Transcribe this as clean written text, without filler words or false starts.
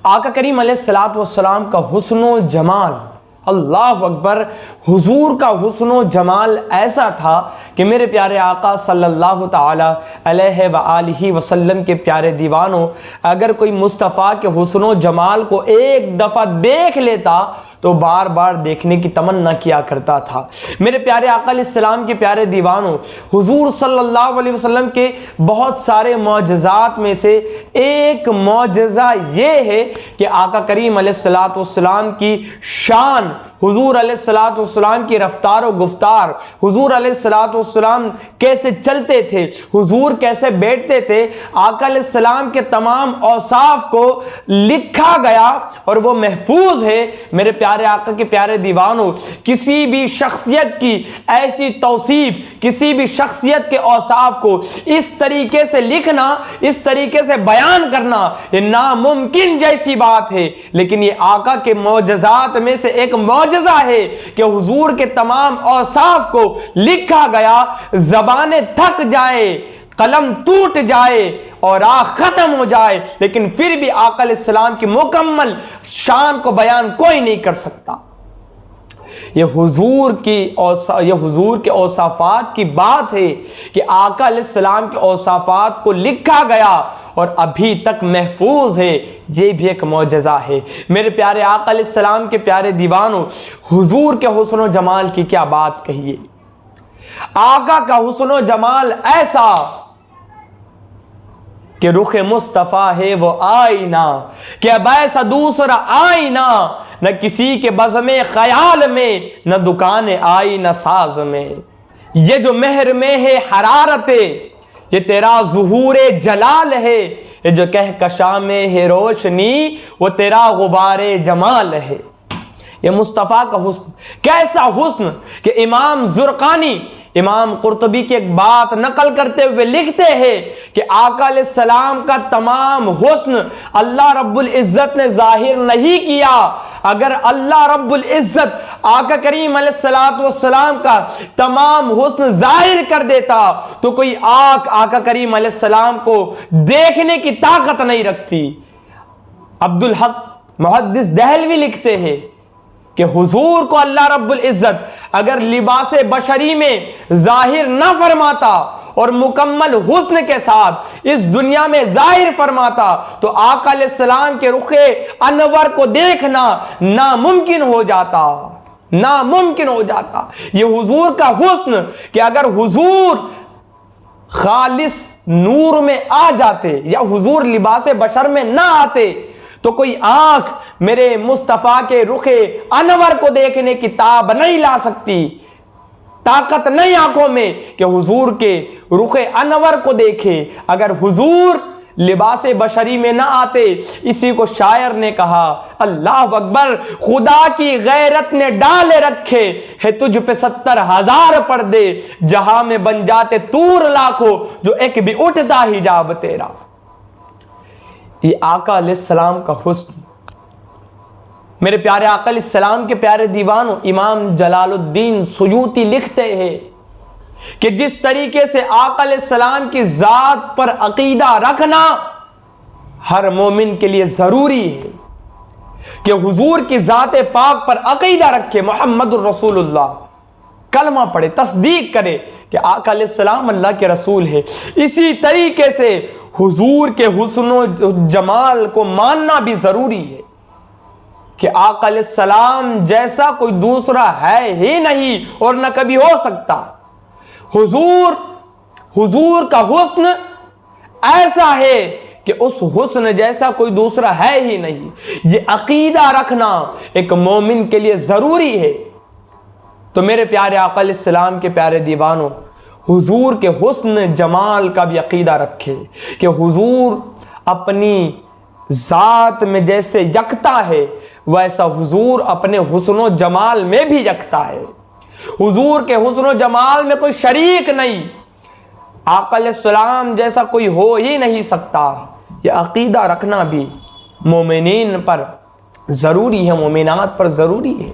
आका करीम अलैहिस्सलातु वस्सलाम का हुस्नो जमाल, अल्लाह अकबर, हुजूर का हुस्नो जमाल ऐसा था कि मेरे प्यारे आका सल्लल्लाहु ताला अलैहि व आलिहि वसल्लम के प्यारे दीवानों, अगर कोई मुस्तफ़ा के हुस्नो जमाल को एक दफ़ा देख लेता तो बार बार देखने की तमन्ना किया करता था। मेरे प्यारे आका अलैहिस्सलाम के प्यारे दीवानों, हुजूर सल्लल्लाहु अलैहि वसल्लम के बहुत सारे मौजज़ात में से एक मौजज़ा ये है कि आका करीम अलैहिस्सलातु वस्सलाम की शान, हुजूर अलैहिस्सलातु वस्सलाम की रफ्तार और गुफ्तार, हुजूर अलैहिस्सलातु वस्सलाम कैसे चलते थे, हुजूर कैसे बैठते थे, आका अलैहिस्सलाम के तमाम औसाफ को लिखा गया और वो महफूज है। मेरे प्यारे आका के प्यारे दीवानों, किसी भी शख्सियत की ऐसी तौसीफ, किसी भी शख्सियत के औसाफ को इस तरीके से लिखना, इस तरीके से बयान करना, ये नामुमकिन जैसी बात है। लेकिन ये आका के मौजज़ात में से एक मौजज़ा है कि हुजूर के तमाम औसाफ को लिखा गया, ज़बानें थक जाए, कलम टूट जाए और आँख खत्म हो जाए, लेकिन फिर भी आका अलैहिस्सलाम की मुकम्मल शान को बयान कोई नहीं कर सकता। ये हुजूर के औसाफात की बात है कि आका अलैहिस्सलाम के औसाफात को लिखा गया और अभी तक महफूज है। ये भी एक मौजज़ा है। मेरे प्यारे आका अलैहिस्सलाम के प्यारे दीवानों, हुजूर के हुस्न व जमाल की क्या बात कहिए। आका का हुस्न व जमाल ऐसा कि रुख मुस्तफ़ा है वो आईना, कि अब ऐसा दूसरा आईना न किसी के बज़्म ख्याल में, न दुकान आई न साज में। ये जो महर में है हरारते, ये तेरा ज़ुहूरे जलाल है। ये जो कहकशा में है रोशनी, वो तेरा गुबारे जमाल है। ये मुस्तफ़ा का हुस्न, कैसा हुस्न कि इमाम ज़ुरक़ानी, इमाम कुर्तुबी की एक बात नकल करते हुए लिखते हैं कि आका अलैहिस्सलाम का तमाम हुस्न अल्लाह रब्बुल इज़्ज़त ने जाहिर नहीं किया। अगर अल्लाह रब्बुल इज़्ज़त आका करीम अलैहिस्सलातु वस्सलाम का तमाम हुस्न जाहिर कर देता तो कोई आँख आका करीम अलैहिस्सलाम को देखने की ताकत नहीं रखती। अब्दुल हक मुहद्दिस दहलवी लिखते हैं कि हुजूर को अल्लाह रब्बुल इज़्ज़त अगर लिबासे बशरी में जाहिर न फरमाता और मुकम्मल हुस्न के साथ इस दुनिया में जाहिर फरमाता तो आका अलैहिस्सलाम के रुखे अनवर को देखना नामुमकिन हो जाता, नामुमकिन हो जाता। ये हुजूर का हुस्न कि अगर हुजूर खालिस नूर में आ जाते या हुजूर लिबासे बशर में ना आते तो कोई आंख मेरे मुस्तफ़ा के रुखे अनवर को देखने की ताब नहीं ला सकती, ताकत नहीं आंखों में कि हुजूर के रुखे अनवर को देखे। अगर हुजूर लिबासे बशरी में ना आते, इसी को शायर ने कहा, अल्लाह अकबर, खुदा की गैरत ने डाले रखे है तुझ पे 70,000 पर्दे, जहां में बन जाते तूर लाखों जो एक भी उठता हिजाब तेरा। ये आका अलैहिस्सलाम का हुस्न। मेरे प्यारे आका अलैहिस्सलाम के प्यारे दीवानों, इमाम जलालुद्दीन सुयूती लिखते हैं कि जिस तरीके से आका अलैहिस्सलाम की जात पर अकीदा रखना हर मोमिन के लिए जरूरी है कि हुजूर की जात पाक पर अकीदा रखे, मोहम्मदुर रसूलुल्लाह, कलमा पढ़े, तस्दीक करे कि आका अलैहिस्सलाम अल्लाह के रसूल है। इसी तरीके से हुजूर के हुस्न जमाल को मानना भी जरूरी है कि आका अलैहिस्सलाम जैसा कोई दूसरा है ही नहीं और न कभी हो सकता। हुजूर का हुस्न ऐसा है कि उस हुस्न जैसा कोई दूसरा है ही नहीं। ये अकीदा रखना एक मोमिन के लिए जरूरी है। तो मेरे प्यारे आका अलैहिस्सलाम के प्यारे दीवानों, हुजूर के हुस्न जमाल का भी अकीदा रखे कि हुजूर अपनी ज़ात में जैसे यकता है वैसा हुजूर अपने हुस्न जमाल में भी यकता है। हुजूर के हुस्न जमाल में कोई शरीक नहीं, आका अलैहिस्सलाम जैसा कोई हो ही नहीं सकता। यह अकीदा रखना भी मोमिनीन पर ज़रूरी है, मोमिनात पर ज़रूरी है।